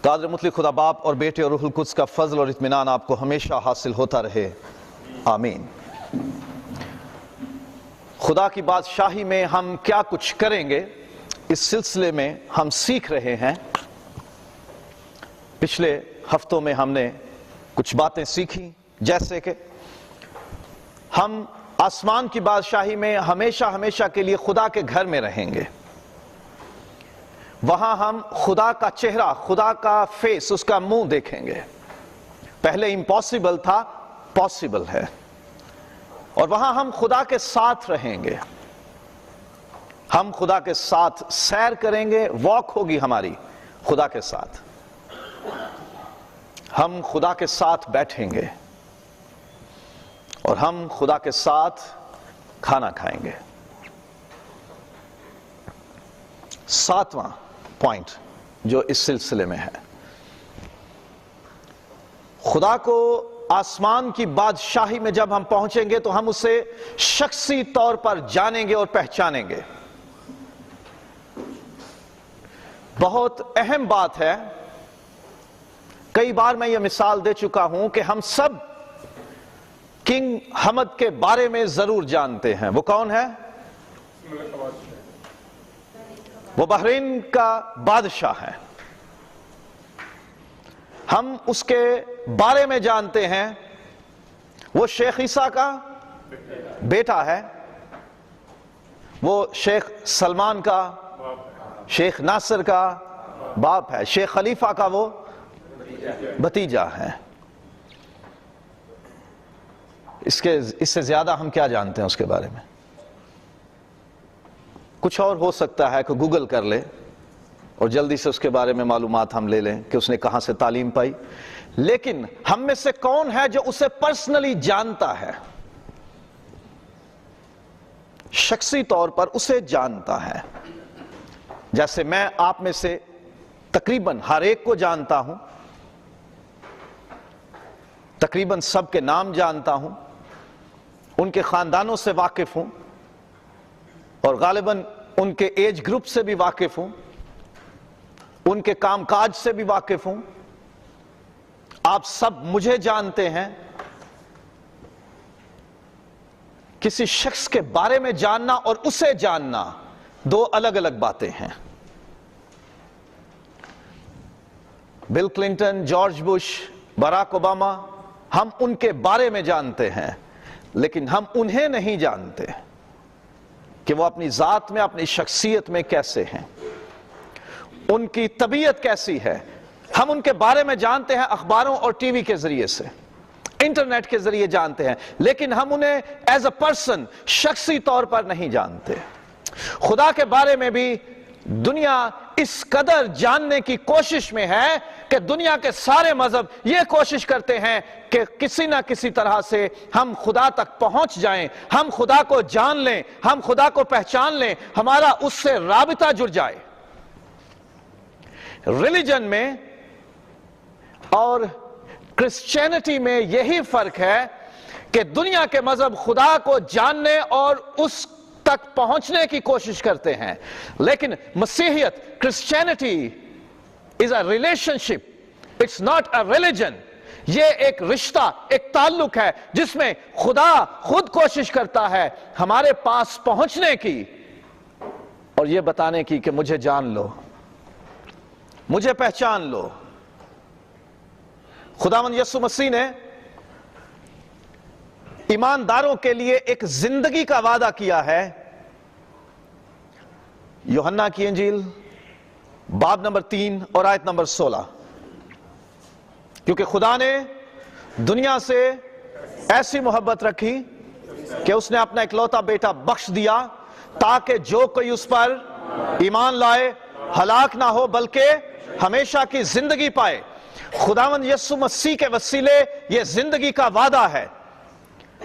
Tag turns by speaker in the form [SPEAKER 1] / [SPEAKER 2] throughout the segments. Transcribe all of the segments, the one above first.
[SPEAKER 1] قادر مطلق خدا باپ اور بیٹے اور روح القدس کا فضل اور اطمینان آپ کو ہمیشہ حاصل ہوتا رہے، آمین۔ خدا کی بادشاہی میں ہم کیا کچھ کریں گے، اس سلسلے میں ہم سیکھ رہے ہیں۔ پچھلے ہفتوں میں ہم نے کچھ باتیں سیکھی، جیسے کہ ہم آسمان کی بادشاہی میں ہمیشہ کے لیے خدا کے گھر میں رہیں گے۔ وہاں ہم خدا کا چہرہ، خدا کا فیس، اس کا منہ دیکھیں گے۔ پہلے امپاسبل تھا، پاسبل ہے۔ اور وہاں ہم خدا کے ساتھ رہیں گے، ہم خدا کے ساتھ سیر کریں گے، واک ہوگی ہماری خدا کے ساتھ، ہم خدا کے ساتھ بیٹھیں گے اور ہم خدا کے ساتھ کھانا کھائیں گے۔ ساتواں پوائنٹ جو اس سلسلے میں ہے، خدا کو آسمان کی بادشاہی میں جب ہم پہنچیں گے تو ہم اسے شخصی طور پر جانیں گے اور پہچانیں گے۔ بہت اہم بات ہے، کئی بار میں یہ مثال دے چکا ہوں کہ ہم سب کنگ حمد کے بارے میں ضرور جانتے ہیں۔ وہ کون ہے؟ وہ بحرین کا بادشاہ ہے۔ ہم اس کے بارے میں جانتے ہیں، وہ شیخ عیسیٰ کا بیٹا ہے، وہ شیخ سلمان کا، شیخ ناصر کا باپ ہے، شیخ خلیفہ کا وہ بھتیجا ہے۔ اس سے زیادہ ہم کیا جانتے ہیں اس کے بارے میں؟ کچھ اور ہو سکتا ہے کہ گوگل کر لے اور جلدی سے اس کے بارے میں معلومات ہم لے لیں کہ اس نے کہاں سے تعلیم پائی، لیکن ہم میں سے کون ہے جو اسے پرسنلی جانتا ہے، شخصی طور پر اسے جانتا ہے؟ جیسے میں آپ میں سے تقریباً ہر ایک کو جانتا ہوں، تقریباً سب کے نام جانتا ہوں، ان کے خاندانوں سے واقف ہوں، اور غالباً ان کے ایج گروپ سے بھی واقف ہوں، ان کے کام کاج سے بھی واقف ہوں۔ آپ سب مجھے جانتے ہیں۔ کسی شخص کے بارے میں جاننا اور اسے جاننا دو الگ الگ باتیں ہیں۔ Bill Clinton, George Bush, Barack Obama, ہم ان کے بارے میں جانتے ہیں، لیکن ہم انہیں نہیں جانتے کہ وہ اپنی ذات میں، اپنی شخصیت میں کیسے ہیں، ان کی طبیعت کیسی ہے۔ ہم ان کے بارے میں جانتے ہیں اخباروں اور ٹی وی کے ذریعے سے، انٹرنیٹ کے ذریعے جانتے ہیں، لیکن ہم انہیں ایز اے پرسن، شخصی طور پر نہیں جانتے۔ خدا کے بارے میں بھی دنیا اس قدر جاننے کی کوشش میں ہے کہ دنیا کے سارے مذہب یہ کوشش کرتے ہیں کہ کسی نہ کسی طرح سے ہم خدا تک پہنچ جائیں، ہم خدا کو جان لیں، ہم خدا کو پہچان لیں، ہمارا اس سے رابطہ جڑ جائے۔ ریلیجن میں اور کرسچینٹی میں یہی فرق ہے کہ دنیا کے مذہب خدا کو جاننے اور اس تک پہنچنے کی کوشش کرتے ہیں، لیکن مسیحیت، Christianity is a relationship, it's not a religion۔ یہ ایک رشتہ، ایک تعلق ہے جس میں خدا خود کوشش کرتا ہے ہمارے پاس پہنچنے کی اور یہ بتانے کی کہ مجھے جان لو، مجھے پہچان لو۔ خداوند یسوع مسیح نے ایمانداروں کے لیے ایک زندگی کا وعدہ کیا ہے۔ یوحنا کی انجیل باب نمبر 3 اور آیت نمبر 16، کیونکہ خدا نے دنیا سے ایسی محبت رکھی کہ اس نے اپنا اکلوتا بیٹا بخش دیا تاکہ جو کوئی اس پر ایمان لائے ہلاک نہ ہو بلکہ ہمیشہ کی زندگی پائے۔ خداوند یسوع مسیح کے وسیلے یہ زندگی کا وعدہ ہے،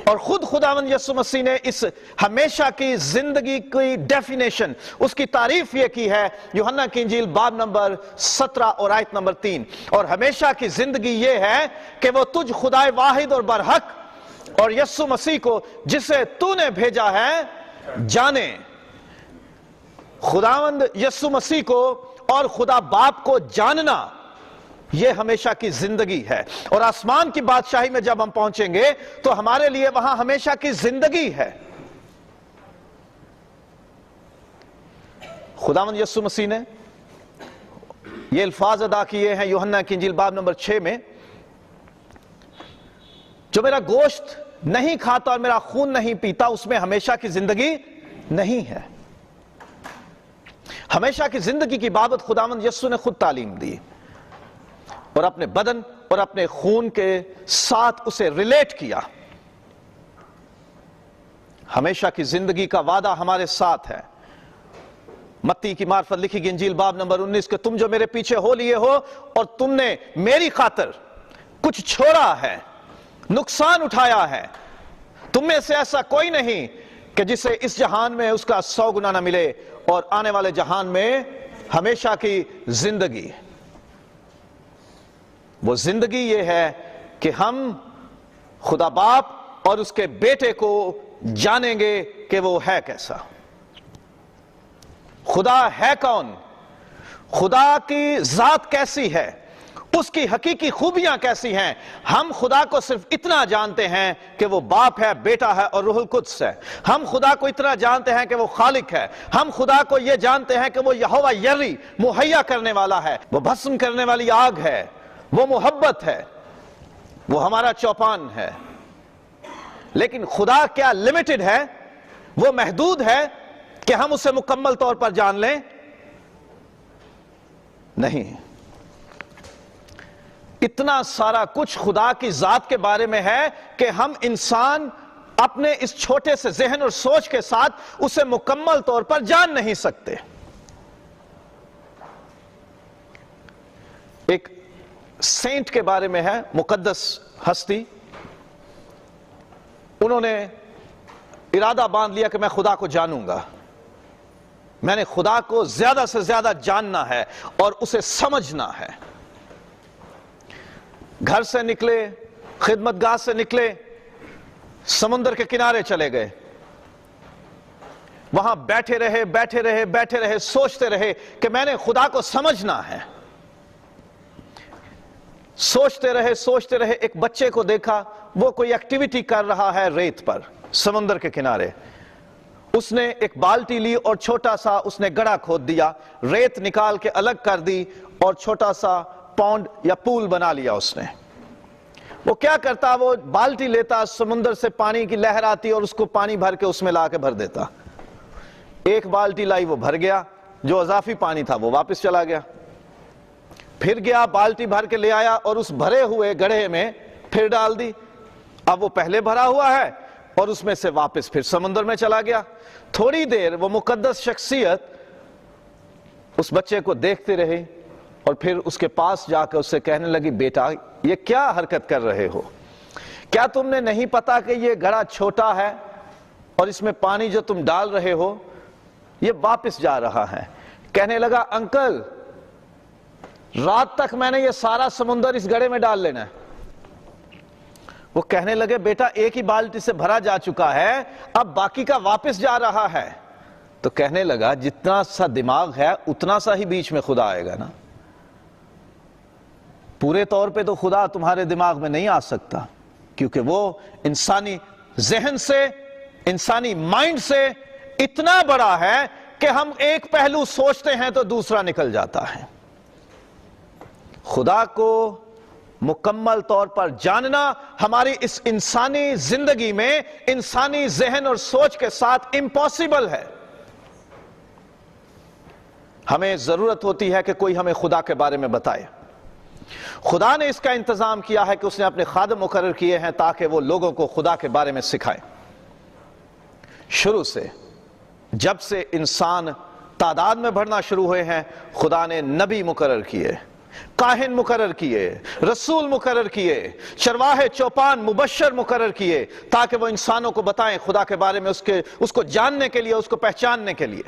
[SPEAKER 1] اور خود خداوند یسوع مسیح نے اس ہمیشہ کی زندگی کی ڈیفینیشن، اس کی تعریف یہ کی ہے یوحنا کی انجیل باب نمبر 17 اور آیت نمبر 3۔ اور ہمیشہ کی زندگی یہ ہے کہ وہ تجھ خدائے واحد اور برحق اور یسوع مسیح کو جسے تو نے بھیجا ہے جانے۔ خداوند یسوع مسیح کو اور خدا باپ کو جاننا، یہ ہمیشہ کی زندگی ہے۔ اور آسمان کی بادشاہی میں جب ہم پہنچیں گے تو ہمارے لیے وہاں ہمیشہ کی زندگی ہے۔ خداوند یسوع مسیح نے یہ الفاظ ادا کیے ہیں یوحنا کی انجیل باب نمبر 6 میں، جو میرا گوشت نہیں کھاتا اور میرا خون نہیں پیتا اس میں ہمیشہ کی زندگی نہیں ہے۔ ہمیشہ کی زندگی کی بابت خداوند یسوع نے خود تعلیم دی اور اپنے بدن اور اپنے خون کے ساتھ اسے ریلیٹ کیا۔ ہمیشہ کی زندگی کا وعدہ ہمارے ساتھ ہے۔ متی کی معرفت لکھی گئی انجیل باب نمبر 19 کہ تم جو میرے پیچھے ہو لیے ہو اور تم نے میری خاطر کچھ چھوڑا ہے، نقصان اٹھایا ہے، تم میں سے ایسا کوئی نہیں کہ جسے اس جہان میں اس کا 100 گنا نہ ملے اور آنے والے جہان میں ہمیشہ کی زندگی۔ وہ زندگی یہ ہے کہ ہم خدا باپ اور اس کے بیٹے کو جانیں گے کہ وہ ہے کیسا، خدا ہے کون، خدا کی ذات کیسی ہے، اس کی حقیقی خوبیاں کیسی ہیں۔ ہم خدا کو صرف اتنا جانتے ہیں کہ وہ باپ ہے، بیٹا ہے اور روح القدس ہے۔ ہم خدا کو اتنا جانتے ہیں کہ وہ خالق ہے۔ ہم خدا کو یہ جانتے ہیں کہ وہ یہوہ یری مہیا کرنے والا ہے، وہ بھسم کرنے والی آگ ہے، وہ محبت ہے، وہ ہمارا چوپان ہے۔ لیکن خدا کیا لمیٹڈ ہے، وہ محدود ہے کہ ہم اسے مکمل طور پر جان لیں؟ نہیں۔ اتنا سارا کچھ خدا کی ذات کے بارے میں ہے کہ ہم انسان اپنے اس چھوٹے سے ذہن اور سوچ کے ساتھ اسے مکمل طور پر جان نہیں سکتے۔ ایک سینٹ کے بارے میں ہے، مقدس ہستی، انہوں نے ارادہ باندھ لیا کہ میں خدا کو جانوں گا، میں نے خدا کو زیادہ سے زیادہ جاننا ہے اور اسے سمجھنا ہے۔ گھر سے نکلے، خدمت گاہ سے نکلے، سمندر کے کنارے چلے گئے، وہاں بیٹھے رہے، سوچتے رہے کہ میں نے خدا کو سمجھنا ہے۔ سوچتے رہے، ایک بچے کو دیکھا، وہ کوئی ایکٹیویٹی کر رہا ہے ریت پر سمندر کے کنارے۔ اس نے ایک بالٹی لی اور چھوٹا سا اس نے گڑھا کھود دیا، ریت نکال کے الگ کر دی اور چھوٹا سا پونڈ یا پول بنا لیا اس نے۔ وہ کیا کرتا، وہ بالٹی لیتا، سمندر سے پانی کی لہر آتی اور اس کو پانی بھر کے اس میں لا کے بھر دیتا۔ ایک بالٹی لائی، وہ بھر گیا، جو اضافی پانی تھا وہ واپس چلا گیا۔ پھر گیا، بالٹی بھر کے لے آیا اور اس بھرے ہوئے گڑھے میں پھر ڈال دی۔ اب وہ پہلے بھرا ہوا ہے اور اس میں سے واپس پھر سمندر میں چلا گیا۔ تھوڑی دیر وہ مقدس شخصیت اس بچے کو دیکھتے رہے اور پھر اس کے پاس جا کر اس سے کہنے لگی، بیٹا یہ کیا حرکت کر رہے ہو؟ کیا تم نے نہیں پتا کہ یہ گڑھا چھوٹا ہے اور اس میں پانی جو تم ڈال رہے ہو یہ واپس جا رہا ہے؟ کہنے لگا، انکل رات تک میں نے یہ سارا سمندر اس گڑھے میں ڈال لینا ہے۔ وہ کہنے لگے، بیٹا ایک ہی بالٹی سے بھرا جا چکا ہے، اب باقی کا واپس جا رہا ہے۔ تو کہنے لگا، جتنا سا دماغ ہے اتنا سا ہی بیچ میں خدا آئے گا نا، پورے طور پہ تو خدا تمہارے دماغ میں نہیں آ سکتا، کیونکہ وہ انسانی ذہن سے، انسانی مائنڈ سے اتنا بڑا ہے کہ ہم ایک پہلو سوچتے ہیں تو دوسرا نکل جاتا ہے۔ خدا کو مکمل طور پر جاننا ہماری اس انسانی زندگی میں انسانی ذہن اور سوچ کے ساتھ امپاسبل ہے۔ ہمیں ضرورت ہوتی ہے کہ کوئی ہمیں خدا کے بارے میں بتائے۔ خدا نے اس کا انتظام کیا ہے کہ اس نے اپنے خادم مقرر کیے ہیں تاکہ وہ لوگوں کو خدا کے بارے میں سکھائیں۔ شروع سے جب سے انسان تعداد میں بڑھنا شروع ہوئے ہیں، خدا نے نبی مقرر کیے، کاہن مقرر کیے، رسول مقرر کیے، چرواہے، چوپان، مبشر مقرر کیے تاکہ وہ انسانوں کو بتائیں خدا کے بارے میں، اس کو جاننے کے لیے، اس کو پہچاننے کے لیے۔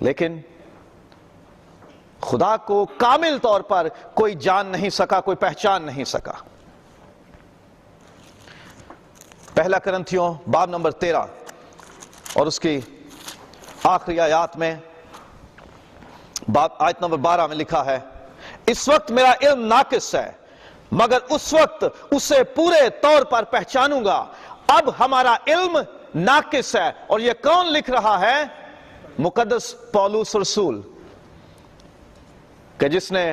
[SPEAKER 1] لیکن خدا کو کامل طور پر کوئی جان نہیں سکا، کوئی پہچان نہیں سکا۔ پہلا کرنتھیوں باب نمبر 13 اور اس کی آخری آیات میں آیت نمبر 12 میں لکھا ہے، اس وقت میرا علم ناقص ہے مگر اس وقت اسے پورے طور پر پہچانوں گا۔ اب ہمارا علم ناقص ہے، اور یہ کون لکھ رہا ہے؟ مقدس پولس رسول، کہ جس نے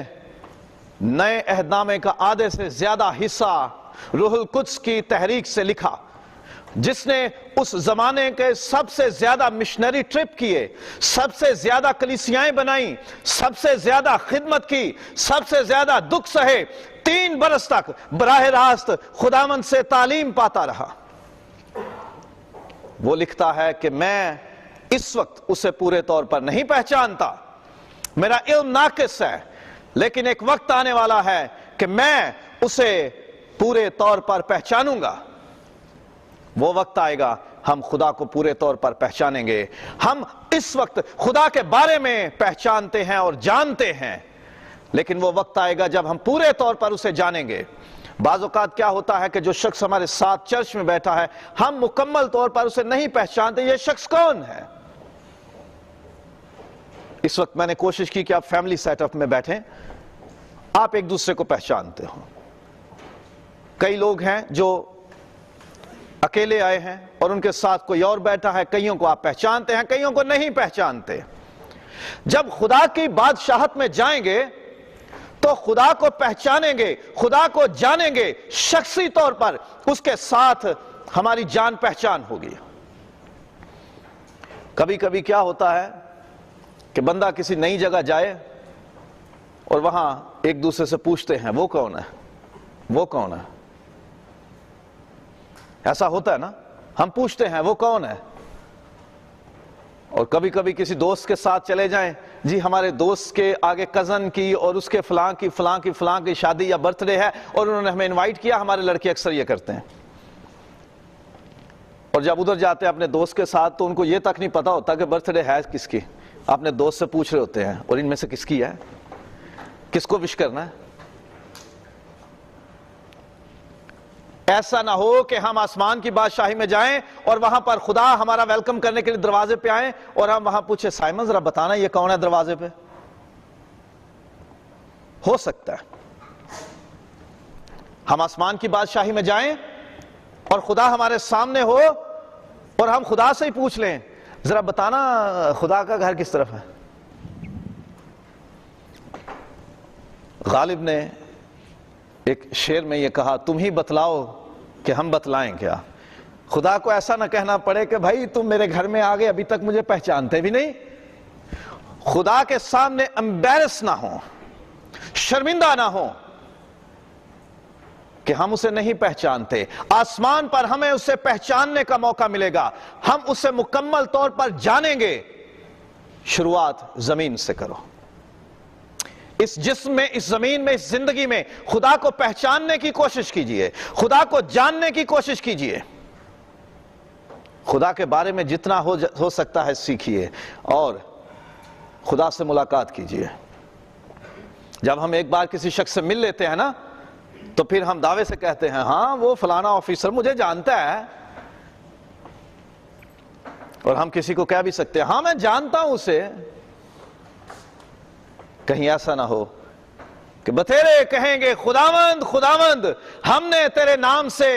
[SPEAKER 1] نئے عہد نامے کا آدھے سے زیادہ حصہ روح القدس کی تحریک سے لکھا، جس نے اس زمانے کے سب سے زیادہ مشنری ٹرپ کیے، سب سے زیادہ کلیسیائیں بنائیں، سب سے زیادہ خدمت کی، سب سے زیادہ دکھ سہے، 3 برس تک براہ راست خداوند سے تعلیم پاتا رہا۔ وہ لکھتا ہے کہ میں اس وقت اسے پورے طور پر نہیں پہچانتا، میرا علم ناقص ہے، لیکن ایک وقت آنے والا ہے کہ میں اسے پورے طور پر پہچانوں گا۔ وہ وقت آئے گا ہم خدا کو پورے طور پر پہچانیں گے۔ ہم اس وقت خدا کے بارے میں پہچانتے ہیں اور جانتے ہیں، لیکن وہ وقت آئے گا جب ہم پورے طور پر اسے جانیں گے۔ بعض اوقات کیا ہوتا ہے کہ جو شخص ہمارے ساتھ چرچ میں بیٹھا ہے، ہم مکمل طور پر اسے نہیں پہچانتے، یہ شخص کون ہے؟ اس وقت میں نے کوشش کی کہ آپ فیملی سیٹ اپ میں بیٹھیں، آپ ایک دوسرے کو پہچانتے ہو۔ کئی لوگ ہیں جو اکیلے آئے ہیں اور ان کے ساتھ کوئی اور بیٹھا ہے، کئیوں کو آپ پہچانتے ہیں، کئیوں کو نہیں پہچانتے۔ جب خدا کی بادشاہت میں جائیں گے تو خدا کو پہچانیں گے، خدا کو جانیں گے، شخصی طور پر اس کے ساتھ ہماری جان پہچان ہوگی۔ کبھی کبھی کیا ہوتا ہے کہ بندہ کسی نئی جگہ جائے اور وہاں ایک دوسرے سے پوچھتے ہیں وہ کون ہے، وہ کون ہے۔ ایسا ہوتا ہے نا، ہم پوچھتے ہیں وہ کون ہے۔ اور کبھی کبھی کسی دوست کے ساتھ چلے جائیں، جی ہمارے دوست کے آگے کزن کی اور اس کے فلاں کی شادی یا برتھ ڈے ہے اور انہوں نے ہمیں انوائٹ کیا۔ ہمارے لڑکے اکثر یہ کرتے ہیں، اور جب ادھر جاتے ہیں اپنے دوست کے ساتھ تو ان کو یہ تک نہیں پتا ہوتا کہ برتھ ڈے ہے کس کی۔ اپنے دوست سے پوچھ رہے ہوتے ہیں اور ان میں سے کس کی ہے، کس کو وش کرنا ہے۔ ایسا نہ ہو کہ ہم آسمان کی بادشاہی میں جائیں اور وہاں پر خدا ہمارا ویلکم کرنے کے لیے دروازے پہ آئیں اور ہم وہاں پوچھیں سائمن ذرا بتانا یہ کون ہے دروازے پہ۔ ہو سکتا ہے ہم آسمان کی بادشاہی میں جائیں اور خدا ہمارے سامنے ہو اور ہم خدا سے ہی پوچھ لیں ذرا بتانا خدا کا گھر کس طرف ہے۔ غالب نے ایک شعر میں یہ کہا، تم ہی بتلاؤ کہ ہم بتلائیں کیا۔ خدا کو ایسا نہ کہنا پڑے کہ بھائی تم میرے گھر میں آگے ابھی تک مجھے پہچانتے بھی نہیں۔ خدا کے سامنے امبیرس نہ ہوں، شرمندہ نہ ہوں کہ ہم اسے نہیں پہچانتے۔ آسمان پر ہمیں اسے پہچاننے کا موقع ملے گا، ہم اسے مکمل طور پر جانیں گے۔ شروعات زمین سے کرو، اس جسم میں، اس زمین میں، اس زندگی میں خدا کو پہچاننے کی کوشش کیجئے، خدا کو جاننے کی کوشش کیجئے۔ خدا کے بارے میں جتنا ہو سکتا ہے سیکھیے اور خدا سے ملاقات کیجئے۔ جب ہم ایک بار کسی شخص سے مل لیتے ہیں نا تو پھر ہم دعوے سے کہتے ہیں ہاں وہ فلانا آفیسر مجھے جانتا ہے، اور ہم کسی کو کہہ بھی سکتے ہیں ہاں میں جانتا ہوں اسے۔ کہیں ایسا نہ ہو کہ بتیرے کہیں گے خداوند خداوند ہم نے تیرے نام سے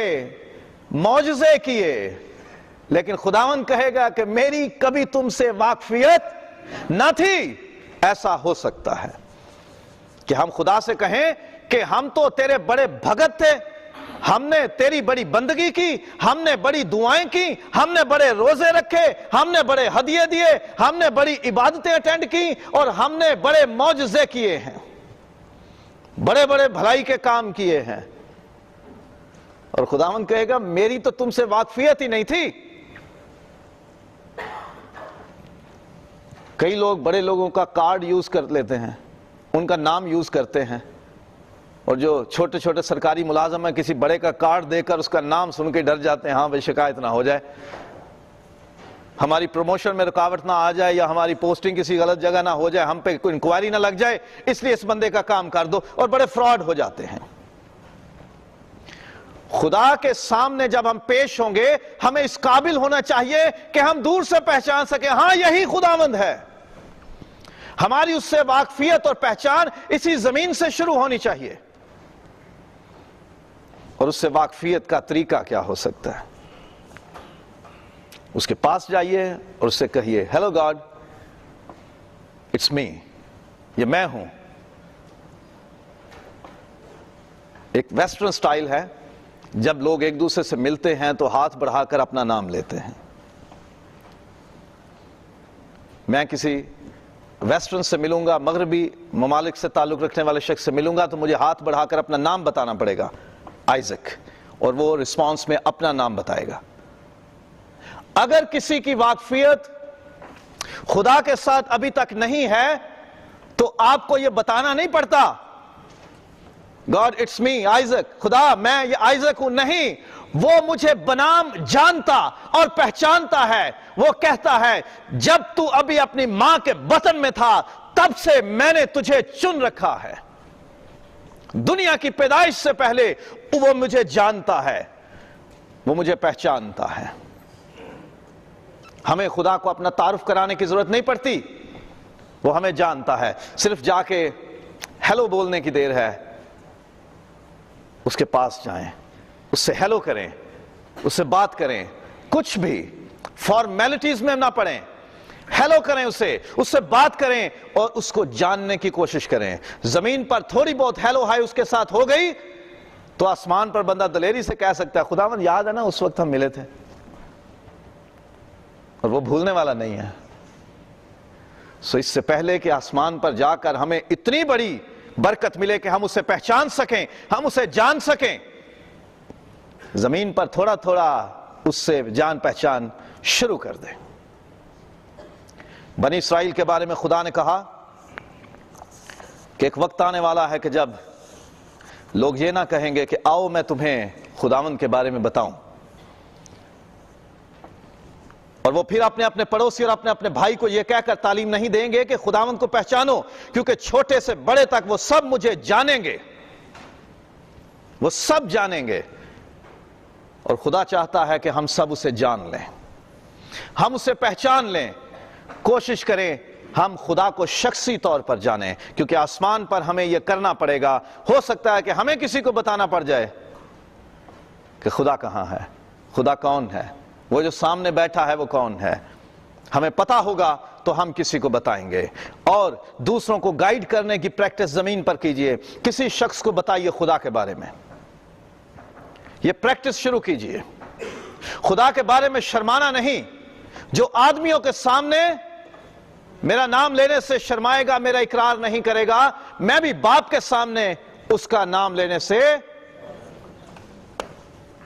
[SPEAKER 1] معجزے کیے، لیکن خداوند کہے گا کہ میری کبھی تم سے واقفیت نہ تھی۔ ایسا ہو سکتا ہے کہ ہم خدا سے کہیں کہ ہم تو تیرے بڑے بھگت تھے، ہم نے تیری بڑی بندگی کی، ہم نے بڑی دعائیں کی، ہم نے بڑے روزے رکھے، ہم نے بڑے ہدیے دیے، ہم نے بڑی عبادتیں اٹینڈ کی، اور ہم نے بڑے معجزے کیے ہیں، بڑے بڑے بھلائی کے کام کیے ہیں۔ اور خداوند کہے گا میری تو تم سے واقفیت ہی نہیں تھی۔ کئی لوگ بڑے لوگوں کا کارڈ یوز کر لیتے ہیں، ان کا نام یوز کرتے ہیں، اور جو چھوٹے چھوٹے سرکاری ملازم ہیں کسی بڑے کا کارڈ دے کر اس کا نام سن کے ڈر جاتے ہیں، ہاں بھائی شکایت نہ ہو جائے، ہماری پروموشن میں رکاوٹ نہ آ جائے، یا ہماری پوسٹنگ کسی غلط جگہ نہ ہو جائے، ہم پہ کوئی انکوائری نہ لگ جائے، اس لیے اس بندے کا کام کر دو، اور بڑے فراڈ ہو جاتے ہیں۔ خدا کے سامنے جب ہم پیش ہوں گے ہمیں اس قابل ہونا چاہیے کہ ہم دور سے پہچان سکیں، ہاں یہی خداوند ہے۔ ہماری اس سے واقفیت اور پہچان اسی زمین سے شروع ہونی چاہیے۔ اور اس سے واقفیت کا طریقہ کیا ہو سکتا ہے؟ اس کے پاس جائیے اور اس سے کہیے ہیلو گاڈ، اٹس می، یہ میں ہوں۔ ایک ویسٹرن سٹائل ہے، جب لوگ ایک دوسرے سے ملتے ہیں تو ہاتھ بڑھا کر اپنا نام لیتے ہیں۔ میں کسی ویسٹرن سے ملوں گا، مغربی ممالک سے تعلق رکھنے والے شخص سے ملوں گا تو مجھے ہاتھ بڑھا کر اپنا نام بتانا پڑے گا، آئزک، اور وہ رسپانس میں اپنا نام بتائے گا۔ اگر کسی کی واقفیت خدا کے ساتھ ابھی تک نہیں ہے تو آپ کو یہ بتانا نہیں پڑتا گاڈ اٹس می آئزک، خدا میں یہ آئزک ہوں، نہیں، وہ مجھے بنام جانتا اور پہچانتا ہے۔ وہ کہتا ہے جب تو ابھی اپنی ماں کے بطن میں تھا تب سے میں نے تجھے چن رکھا ہے، دنیا کی پیدائش سے پہلے وہ مجھے جانتا ہے، وہ مجھے پہچانتا ہے۔ ہمیں خدا کو اپنا تعارف کرانے کی ضرورت نہیں پڑتی، وہ ہمیں جانتا ہے۔ صرف جا کے ہیلو بولنے کی دیر ہے، اس کے پاس جائیں، اس سے ہیلو کریں، اس سے بات کریں، کچھ بھی فارمیلٹیز میں نہ پڑیں، ہیلو کریں، اس سے بات کریں اور اس کو جاننے کی کوشش کریں۔ زمین پر تھوڑی بہت ہیلو ہائی اس کے ساتھ ہو گئی تو آسمان پر بندہ دلیری سے کہہ سکتا ہے خداوند یاد ہے نا اس وقت ہم ملے تھے، اور وہ بھولنے والا نہیں ہے۔ سو اس سے پہلے کہ آسمان پر جا کر ہمیں اتنی بڑی برکت ملے کہ ہم اسے پہچان سکیں، ہم اسے جان سکیں، زمین پر تھوڑا تھوڑا اس سے جان پہچان شروع کر دیں۔ بنی اسرائیل کے بارے میں خدا نے کہا کہ ایک وقت آنے والا ہے کہ جب لوگ یہ نہ کہیں گے کہ آؤ میں تمہیں خداوند کے بارے میں بتاؤں، اور وہ پھر اپنے اپنے پڑوسی اور اپنے اپنے بھائی کو یہ کہہ کر تعلیم نہیں دیں گے کہ خداوند کو پہچانو، کیونکہ چھوٹے سے بڑے تک وہ سب مجھے جانیں گے، وہ سب جانیں گے۔ اور خدا چاہتا ہے کہ ہم سب اسے جان لیں، ہم اسے پہچان لیں، کوشش کریں ہم خدا کو شخصی طور پر جانیں، کیونکہ آسمان پر ہمیں یہ کرنا پڑے گا۔ ہو سکتا ہے کہ ہمیں کسی کو بتانا پڑ جائے کہ خدا کہاں ہے، خدا کون ہے، وہ جو سامنے بیٹھا ہے وہ کون ہے، ہمیں پتا ہوگا تو ہم کسی کو بتائیں گے۔ اور دوسروں کو گائیڈ کرنے کی پریکٹس زمین پر کیجئے، کسی شخص کو بتائیے خدا کے بارے میں، یہ پریکٹس شروع کیجئے۔ خدا کے بارے میں شرمانا نہیں، جو آدمیوں کے سامنے میرا نام لینے سے شرمائے گا، میرا اقرار نہیں کرے گا، میں بھی باپ کے سامنے اس کا نام لینے سے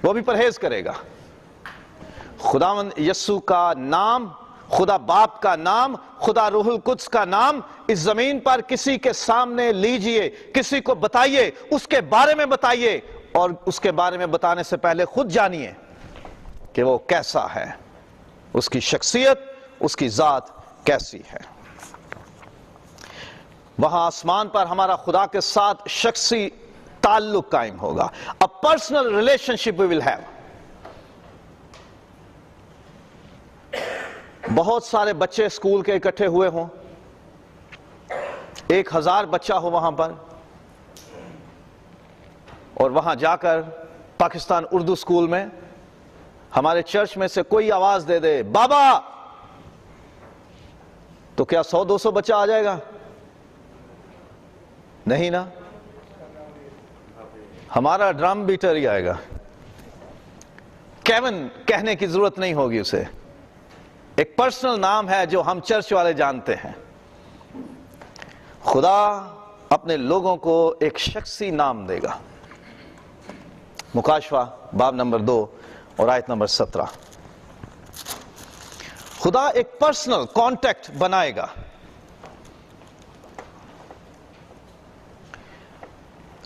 [SPEAKER 1] وہ بھی پرہیز کرے گا۔ خداوند یسوع کا نام، خدا باپ کا نام، خدا روح القدس کا نام اس زمین پر کسی کے سامنے لیجئے، کسی کو بتائیے، اس کے بارے میں بتائیے، اور اس کے بارے میں بتانے سے پہلے خود جانیے کہ وہ کیسا ہے، اس کی شخصیت، اس کی ذات کیسی ہے۔ وہاں آسمان پر ہمارا خدا کے ساتھ شخصی تعلق قائم ہوگا۔ A personal relationship we will have۔ بہت سارے بچے اسکول کے اکٹھے ہوئے ہوں، 1000 بچہ ہو وہاں پر، اور وہاں جا کر پاکستان اردو اسکول میں ہمارے چرچ میں سے کوئی آواز دے دے بابا، تو کیا 100-200 بچہ آ جائے گا؟ نہیں نا، ہمارا ڈرم بیٹر ہی آئے گا، کیون کہنے کی ضرورت نہیں ہوگی اسے. ایک پرسنل نام ہے جو ہم چرچ والے جانتے ہیں. خدا اپنے لوگوں کو ایک شخصی نام دے گا. مکاشفہ باب نمبر 2 اور آیت نمبر 17. خدا ایک پرسنل کانٹیکٹ بنائے گا.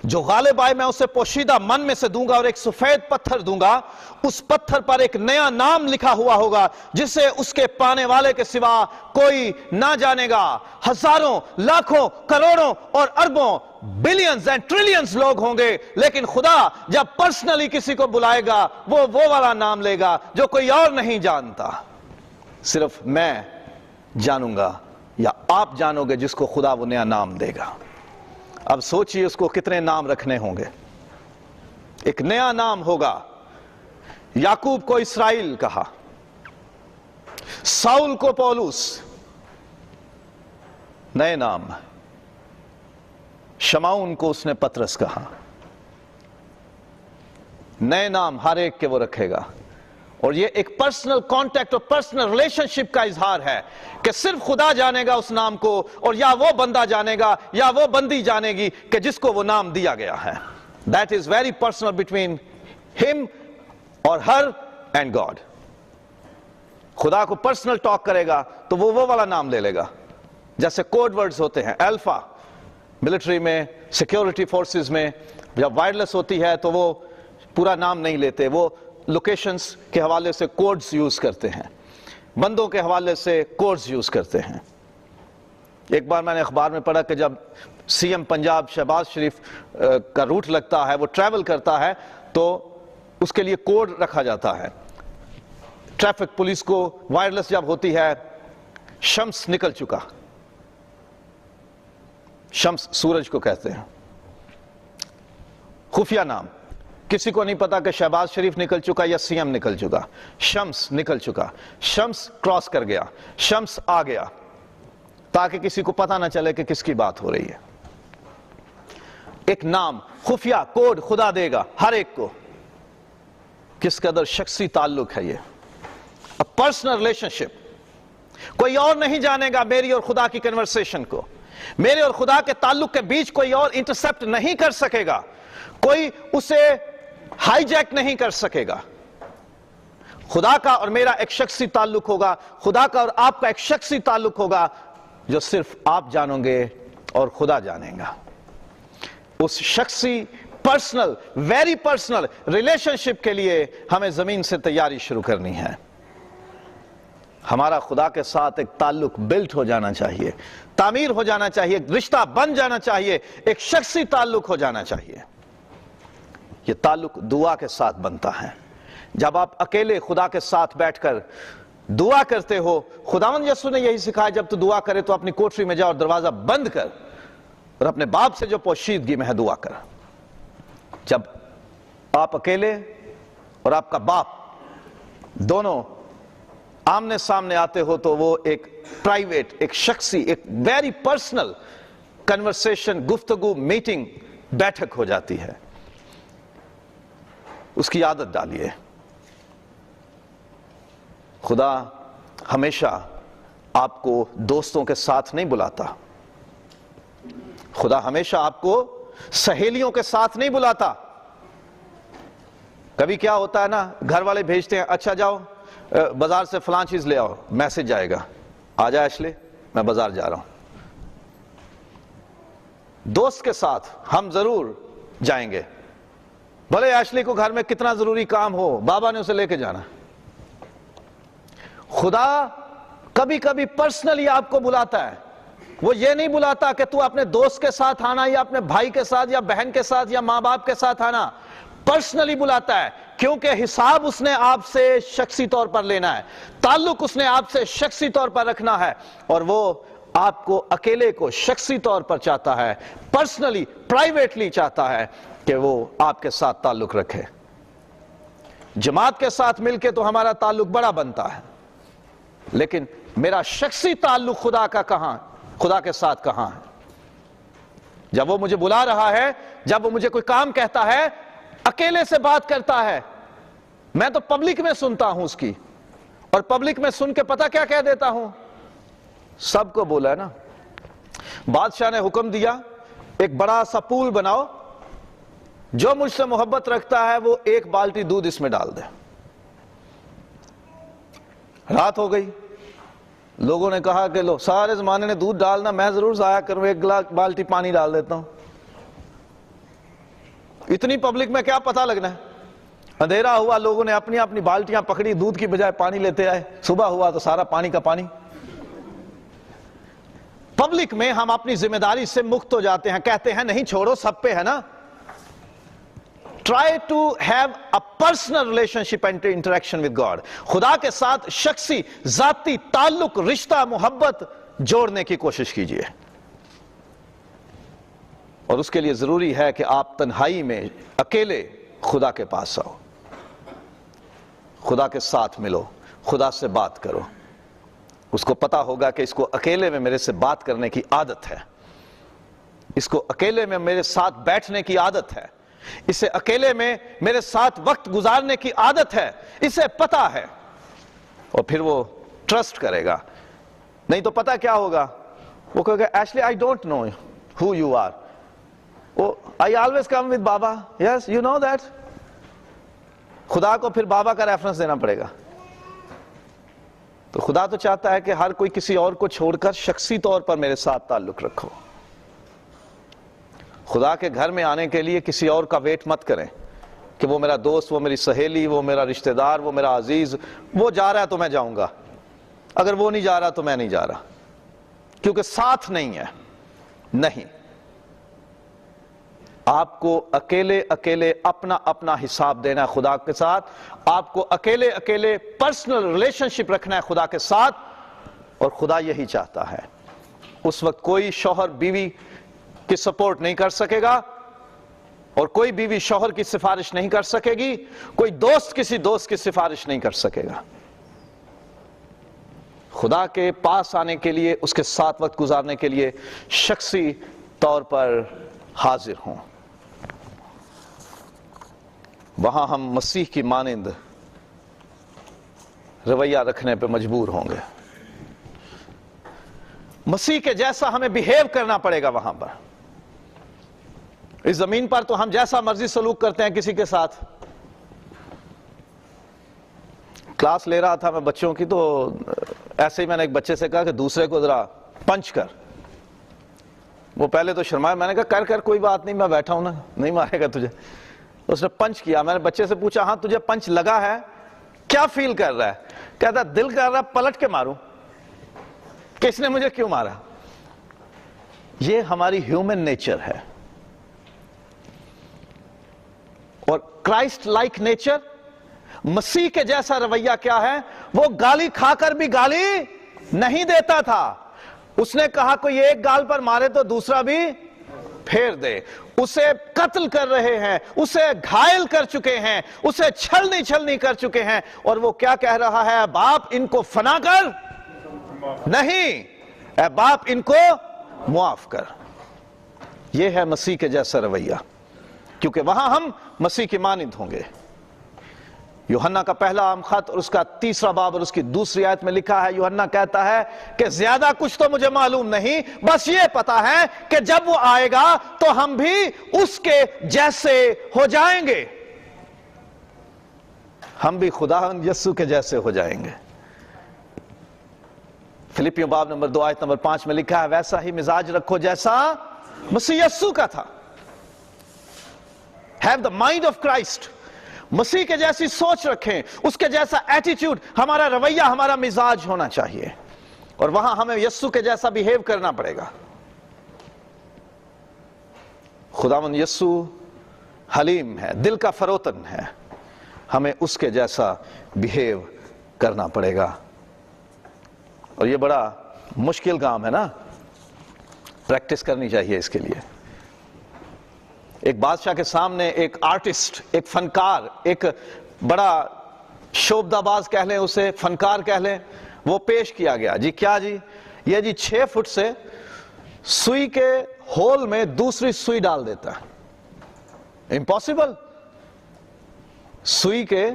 [SPEAKER 1] جو غالب آئے میں اسے پوشیدہ من میں سے دوں گا اور ایک سفید پتھر دوں گا. اس پتھر پر ایک نیا نام لکھا ہوا ہوگا جسے اس کے پانے والے کے سوا کوئی نہ جانے گا. ہزاروں، لاکھوں، کروڑوں اور اربوں، بلینز اینڈ ٹریلینز لوگ ہوں گے، لیکن خدا جب پرسنلی کسی کو بلائے گا وہ والا نام لے گا جو کوئی اور نہیں جانتا. صرف میں جانوں گا یا آپ جانو گے جس کو خدا وہ نیا نام دے گا. اب سوچئے اس کو کتنے نام رکھنے ہوں گے. ایک نیا نام ہوگا. یعقوب کو اسرائیل کہا، ساؤل کو پولس، نئے نام. شمعون کو اس نے پطرس کہا. نئے نام ہر ایک کے وہ رکھے گا. اور یہ ایک پرسنل کانٹیکٹ اور پرسنل ریلیشن شپ کا اظہار ہے کہ صرف خدا جانے گا اس نام کو، اور یا وہ بندہ جانے گا یا وہ بندی جانے گی کہ جس کو وہ نام دیا گیا ہے. That is very personal between him اور her and God. خدا کو پرسنل ٹاک کرے گا تو وہ والا نام لے لے گا. جیسے کوڈ ورڈز ہوتے ہیں. الفا ملٹری میں، سیکیورٹی فورسز میں جب وائرلیس ہوتی ہے تو وہ پورا نام نہیں لیتے، وہ لوکیشنز کے حوالے سے کوڈز یوز کرتے ہیں، بندوں کے حوالے سے کوڈز یوز کرتے ہیں. ایک بار میں نے اخبار میں پڑھا کہ جب سی ایم پنجاب شہباز شریف کا روٹ لگتا ہے، وہ ٹریول کرتا ہے تو اس کے لیے کوڈ رکھا جاتا ہے. ٹریفک پولیس کو وائرلیس جب ہوتی ہے، شمس نکل چکا. شمس سورج کو کہتے ہیں. خفیہ نام، کسی کو نہیں پتا کہ شہباز شریف نکل چکا یا سی ایم نکل چکا. شمس نکل چکا، شمس کراس کر گیا، شمس آ گیا، تاکہ کسی کو پتا نہ چلے کہ کس کی بات ہو رہی ہے. ایک نام خفیہ کوڈ خدا دے گا ہر ایک کو. کس قدر شخصی تعلق ہے یہ. پرسنل ریلیشن شپ. کوئی اور نہیں جانے گا میری اور خدا کی کنورسیشن کو. میرے اور خدا کے تعلق کے بیچ کوئی اور انٹرسپٹ نہیں کر سکے گا. کوئی اسے ہائی جیک نہیں کر سکے گا. خدا کا اور میرا ایک شخصی تعلق ہوگا. خدا کا اور آپ کا ایک شخصی تعلق ہوگا جو صرف آپ جانو گے اور خدا جانے گا. اس شخصی پرسنل، ویری پرسنل ریلیشن شپ کے لیے ہمیں زمین سے تیاری شروع کرنی ہے. ہمارا خدا کے ساتھ ایک تعلق بلٹ ہو جانا چاہیے، تعمیر ہو جانا چاہیے، ایک رشتہ بن جانا چاہیے، ایک شخصی تعلق ہو جانا چاہیے. یہ تعلق دعا کے ساتھ بنتا ہے. جب آپ اکیلے خدا کے ساتھ بیٹھ کر دعا کرتے ہو، خداوند یسوع نے یہی سکھایا جب تو دعا کرے تو اپنی کوٹری میں جا اور دروازہ بند کر اور اپنے باپ سے جو پوشیدگی میں ہے دعا کر. جب آپ اکیلے اور آپ کا باپ دونوں آمنے سامنے آتے ہو تو وہ ایک پرائیویٹ، ایک شخصی، ایک ویری پرسنل کنورسیشن، گفتگو، میٹنگ، بیٹھک ہو جاتی ہے. اس کی عادت ڈالیے. خدا ہمیشہ آپ کو دوستوں کے ساتھ نہیں بلاتا. خدا ہمیشہ آپ کو سہیلیوں کے ساتھ نہیں بلاتا. کبھی کیا ہوتا ہے نا، گھر والے بھیجتے ہیں، اچھا جاؤ بازار سے فلاں چیز لے آؤ، میسج جائے گا، آ جا ایشلی میں بازار جا رہا ہوں. دوست کے ساتھ ہم ضرور جائیں گے، بھلے ایشلی کو گھر میں کتنا ضروری کام ہو، بابا نے اسے لے کے جانا. خدا کبھی کبھی پرسنلی آپ کو بلاتا ہے. وہ یہ نہیں بلاتا کہ تو اپنے دوست کے ساتھ آنا یا اپنے بھائی کے ساتھ یا بہن کے ساتھ یا ماں باپ کے ساتھ آنا. پرسنلی بلاتا ہے کیونکہ حساب اس نے آپ سے شخصی طور پر لینا ہے، تعلق اس نے آپ سے شخصی طور پر رکھنا ہے، اور وہ آپ کو اکیلے کو شخصی طور پر چاہتا ہے، پرسنلی، پرائیویٹلی چاہتا ہے کہ وہ آپ کے ساتھ تعلق رکھے. جماعت کے ساتھ مل کے تو ہمارا تعلق بڑا بنتا ہے، لیکن میرا شخصی تعلق خدا کا کہاں، خدا کے ساتھ کہاں ہے؟ جب وہ مجھے بلا رہا ہے، جب وہ مجھے کوئی کام کہتا ہے، اکیلے سے بات کرتا ہے، میں تو پبلک میں سنتا ہوں اس کی، اور پبلک میں سن کے پتہ کیا کہہ دیتا ہوں؟ سب کو بولا ہے نا، بادشاہ نے حکم دیا ایک بڑا سا پول بناؤ، جو مجھ سے محبت رکھتا ہے وہ 1 بالٹی دودھ اس میں ڈال دے۔ رات ہو گئی، لوگوں نے کہا کہ لو سارے زمانے نے دودھ ڈالنا، میں ضرور ضائع کروں، 1 بالٹی پانی ڈال دیتا ہوں۔ اتنی پبلک میں کیا پتہ لگنا ہے؟ اندھیرا ہوا، لوگوں نے اپنی اپنی بالٹیاں پکڑی، دودھ کی بجائے پانی لیتے آئے، صبح ہوا تو سارا پانی کا پانی۔ پبلک میں ہم اپنی ذمہ داری سے مکت ہو جاتے ہیں، کہتے ہیں نہیں چھوڑو، سب پہ ہے نا۔ Try to have a personal relationship and interaction with God. خدا کے ساتھ شخصی، ذاتی تعلق، رشتہ، محبت جوڑنے کی کوشش کیجئے، اور اس کے لیے ضروری ہے کہ آپ تنہائی میں اکیلے خدا کے پاس آؤ، خدا کے ساتھ ملو، خدا سے بات کرو۔ اس کو پتا ہوگا کہ اس کو اکیلے میں میرے سے بات کرنے کی عادت ہے، اس کو اکیلے میں میرے ساتھ بیٹھنے کی عادت ہے، اسے اکیلے میں میرے ساتھ وقت گزارنے کی عادت ہے، اسے پتا ہے، اور پھر وہ ٹرسٹ کرے گا۔ نہیں تو پتا کیا ہوگا؟ وہ کہے گا actually I don't know who you are. I always come with Baba. Yes, you know that. خدا کو پھر بابا کا ریفرنس دینا پڑے گا۔ تو خدا تو چاہتا ہے کہ ہر کوئی کسی اور کو چھوڑ کر شخصی طور پر میرے ساتھ تعلق رکھو۔ خدا کے گھر میں آنے کے لیے کسی اور کا ویٹ مت کریں کہ وہ میرا دوست، وہ میری سہیلی، وہ میرا رشتہ دار، وہ میرا عزیز، وہ جا رہا ہے تو میں جاؤں گا، اگر وہ نہیں جا رہا تو میں نہیں جا رہا، کیونکہ ساتھ نہیں ہے۔ نہیں، آپ کو اکیلے اکیلے اپنا اپنا حساب دینا ہے خدا کے ساتھ، آپ کو اکیلے اکیلے پرسنل ریلیشن شپ رکھنا ہے خدا کے ساتھ، اور خدا یہی چاہتا ہے۔ اس وقت کوئی شوہر بیوی کی سپورٹ نہیں کر سکے گا، اور کوئی بیوی شوہر کی سفارش نہیں کر سکے گی، کوئی دوست کسی دوست کی سفارش نہیں کر سکے گا۔ خدا کے پاس آنے کے لیے، اس کے ساتھ وقت گزارنے کے لیے شخصی طور پر حاضر ہوں، وہاں ہم مسیح کی مانند رویہ رکھنے پہ مجبور ہوں گے، مسیح کے جیسا ہمیں بیہیو کرنا پڑے گا وہاں پر۔ اس زمین پر تو ہم جیسا مرضی سلوک کرتے ہیں کسی کے ساتھ۔ کلاس لے رہا تھا میں بچوں کی، تو ایسے ہی میں نے ایک بچے سے کہا کہ دوسرے کو ذرا پنچ کر۔ وہ پہلے تو شرمایا، میں نے کہا کر کوئی بات نہیں، میں بیٹھا ہوں نا، نہیں مارے گا تجھے۔ اس نے پنچ کیا، میں نے بچے سے پوچھا ہاں تجھے پنچ لگا ہے، کیا فیل کر رہا ہے؟ کہتا دل کر رہا پلٹ کے ماروں، کس نے مجھے کیوں مارا؟ یہ ہماری ہیومن نیچر ہے، اور کرائسٹ لائک نیچر، مسیح کے جیسا رویہ کیا ہے؟ وہ گالی کھا کر بھی گالی نہیں دیتا تھا۔ اس نے کہا کوئی ایک گال پر مارے تو دوسرا بھی پھیر دے۔ اسے قتل کر رہے ہیں، اسے گھائل کر چکے ہیں، اسے چھلنی کر چکے ہیں، اور وہ کیا کہہ رہا ہے؟ باپ ان کو فنا کر، نہیں، اے باپ ان کو معاف کر۔ یہ ہے مسیح کے جیسا رویہ، کیونکہ وہاں ہم مسیح کی مانند ہوں گے۔ یوحنا کا پہلا عام خط اور اس کا 3 باب اور اس کی 2 آیت میں لکھا ہے، یوحنا کہتا ہے کہ زیادہ کچھ تو مجھے معلوم نہیں، بس یہ پتا ہے کہ جب وہ آئے گا تو ہم بھی اس کے جیسے ہو جائیں گے، ہم بھی خدا یسوع کے جیسے ہو جائیں گے۔ فلپیوں باب نمبر 2 آیت نمبر 5 میں لکھا ہے ویسا ہی مزاج رکھو جیسا مسیح یسوع کا تھا۔ Have the mind of Christ. مسیح کے جیسی سوچ رکھیں، اس کے جیسا ایٹیٹیوڈ، ہمارا رویہ، ہمارا مزاج ہونا چاہیے، اور وہاں ہمیں یسوع کے جیسا بیہیو کرنا پڑے گا۔ خداوند یسوع حلیم ہے، دل کا فروتن ہے، ہمیں اس کے جیسا بیہیو کرنا پڑے گا، اور یہ بڑا مشکل کام ہے نا، پریکٹس کرنی چاہیے اس کے لیے۔ ایک بادشاہ کے سامنے ایک آرٹسٹ، ایک فنکار، ایک بڑا شوبدہ باز کہہ لیں اسے، فنکار کہہ لیں، وہ پیش کیا گیا۔ جی کیا جی؟ یہ جی 6 فٹ سے سوئی کے ہول میں دوسری سوئی ڈال دیتا ہے. امپاسبل. سوئی کے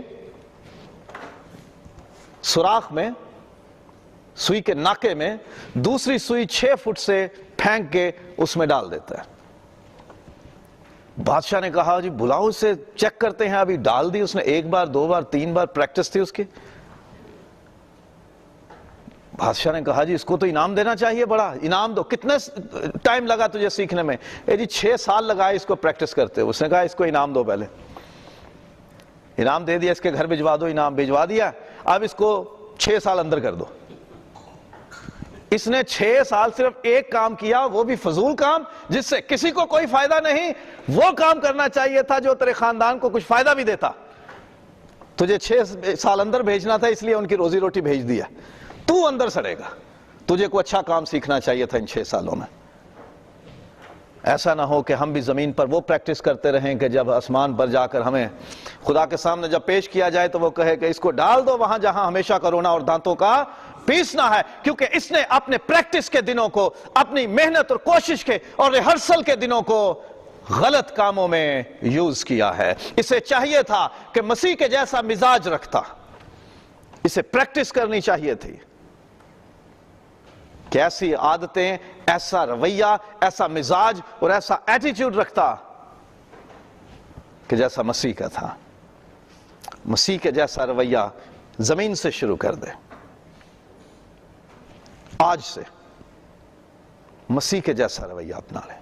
[SPEAKER 1] سوراخ میں, سوئی کے ناکے میں دوسری سوئی 6 فٹ سے پھینک کے اس میں ڈال دیتا ہے. بادشاہ نے کہا جی بلاؤ اسے, چیک کرتے ہیں. ابھی ڈال دی اس نے, 1 بار 2 بار 3 بار پریکٹس تھی اس کی. بادشاہ نے کہا جی اس کو تو انعام دینا چاہیے, بڑا انعام دو. کتنے ٹائم لگا تجھے سیکھنے میں؟ جی 6 سال لگائے اس کو پریکٹس کرتے. اس نے کہا اس کو انعام دو, پہلے انعام دے دیا, اس کے گھر بھجوا دو. انعام بھجوا دیا, اب اس کو 6 سال اندر کر دو. اس نے 6 سال صرف ایک کام کیا, وہ بھی فضول کام جس سے کسی کو کوئی فائدہ نہیں. وہ کام کرنا چاہیے تھا جو تیرے خاندان کو کچھ فائدہ بھی دیتا. تجھے 6 سال اندر بھیجنا تھا, اس لیے ان کی روزی روٹی بھیج دیا. تو اندر سڑے گا. تجھے کوئی اچھا کام سیکھنا چاہیے تھا ان 6 سالوں میں. ایسا نہ ہو کہ ہم بھی زمین پر وہ پریکٹس کرتے رہیں کہ جب آسمان پر جا کر ہمیں خدا کے سامنے جب پیش کیا جائے تو وہ کہے کہ اس کو ڈال دو وہاں جہاں ہمیشہ کا رونا اور دانتوں کا پیسنا ہے, کیونکہ اس نے اپنے پریکٹس کے دنوں کو, اپنی محنت اور کوشش کے اور ریہرسل کے دنوں کو غلط کاموں میں یوز کیا ہے. اسے چاہیے تھا کہ مسیح کے جیسا مزاج رکھتا. اسے پریکٹس کرنی چاہیے تھی کہ ایسی عادتیں, ایسا رویہ, ایسا مزاج اور ایسا ایٹیٹیوڈ رکھتا کہ جیسا مسیح کا تھا. مسیح کے جیسا رویہ زمین سے شروع کر دے. آج سے مسیح کے جیسا رویہ اپنا لیں.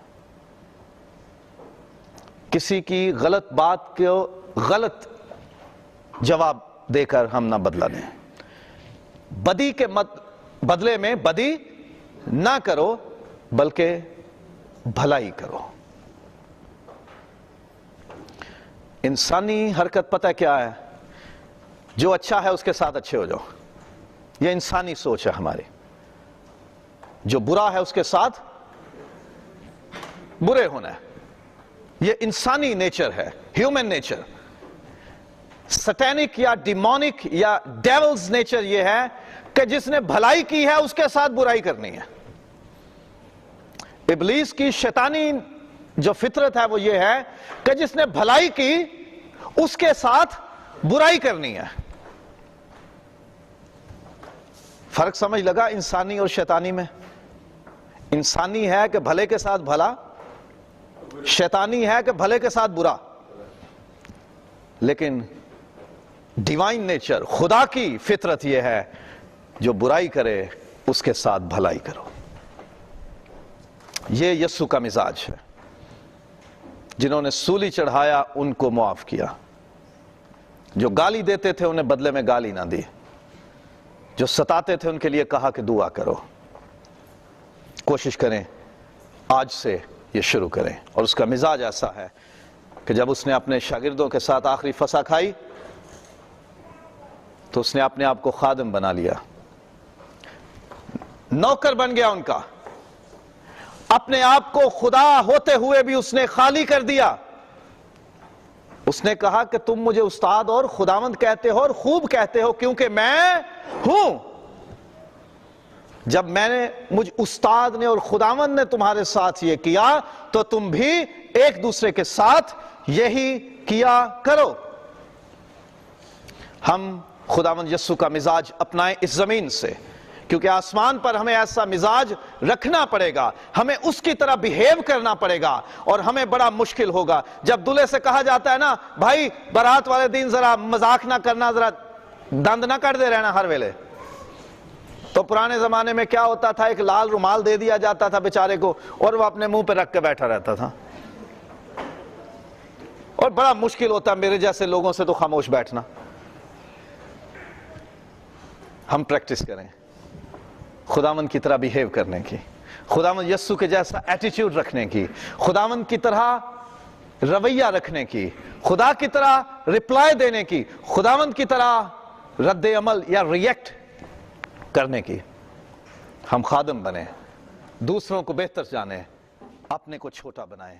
[SPEAKER 1] کسی کی غلط بات کو غلط جواب دے کر ہم نہ بدلا دیں. بدی کے بدلے میں بدی نہ کرو بلکہ بھلائی کرو. انسانی حرکت پتہ کیا ہے؟ جو اچھا ہے اس کے ساتھ اچھے ہو جاؤ. یہ انسانی سوچ ہے ہماری. جو برا ہے اس کے ساتھ برے ہونا ہے. یہ انسانی نیچر ہے, ہیومن نیچر. سٹینک یا ڈیمونک یا ڈیولز نیچر یہ ہے کہ جس نے بھلائی کی ہے اس کے ساتھ برائی کرنی ہے. ابلیس کی شیطانی جو فطرت ہے وہ یہ ہے کہ جس نے بھلائی کی اس کے ساتھ برائی کرنی ہے. فرق سمجھ لگا انسانی اور شیطانی میں؟ انسانی ہے کہ بھلے کے ساتھ بھلا, شیطانی ہے کہ بھلے کے ساتھ برا. لیکن ڈیوائن نیچر, خدا کی فطرت یہ ہے جو برائی کرے اس کے ساتھ بھلائی کرو. یہ یسوع کا مزاج ہے. جنہوں نے سولی چڑھایا ان کو معاف کیا. جو گالی دیتے تھے انہیں بدلے میں گالی نہ دی. جو ستاتے تھے ان کے لیے کہا کہ دعا کرو. کوشش کریں آج سے یہ شروع کریں. اور اس کا مزاج ایسا ہے کہ جب اس نے اپنے شاگردوں کے ساتھ آخری فسح کھائی تو اس نے اپنے آپ کو خادم بنا لیا, نوکر بن گیا ان کا. اپنے آپ کو خدا ہوتے ہوئے بھی اس نے خالی کر دیا. اس نے کہا کہ تم مجھے استاد اور خداوند کہتے ہو اور خوب کہتے ہو کیونکہ میں ہوں. جب میں نے مجھ استاد نے اور خداوند نے تمہارے ساتھ یہ کیا تو تم بھی ایک دوسرے کے ساتھ یہی کیا کرو. ہم خداوند یسوع کا مزاج اپنائیں اس زمین سے, کیونکہ آسمان پر ہمیں ایسا مزاج رکھنا پڑے گا, ہمیں اس کی طرح بیہیو کرنا پڑے گا. اور ہمیں بڑا مشکل ہوگا جب دلہے سے کہا جاتا ہے نا بھائی بارات والے دن ذرا مذاق نہ کرنا, ذرا دند نہ کر دے رہنا ہر ویلے. تو پرانے زمانے میں کیا ہوتا تھا, ایک لال رومال دے دیا جاتا تھا بیچارے کو اور وہ اپنے منہ پہ رکھ کے بیٹھا رہتا تھا. اور بڑا مشکل ہوتا میرے جیسے لوگوں سے تو خاموش بیٹھنا. ہم پریکٹس کریں خداوند کی طرح بیہیو کرنے کی, خداوند یسوع کے جیسا ایٹیٹیوڈ رکھنے کی, خداوند کی طرح رویہ رکھنے کی, خدا کی طرح رپلائی دینے کی, خداوند کی طرح رد عمل یا ریئیکٹ کرنے کی. ہم خادم بنیں, دوسروں کو بہتر جانیں, اپنے کو چھوٹا بنائیں.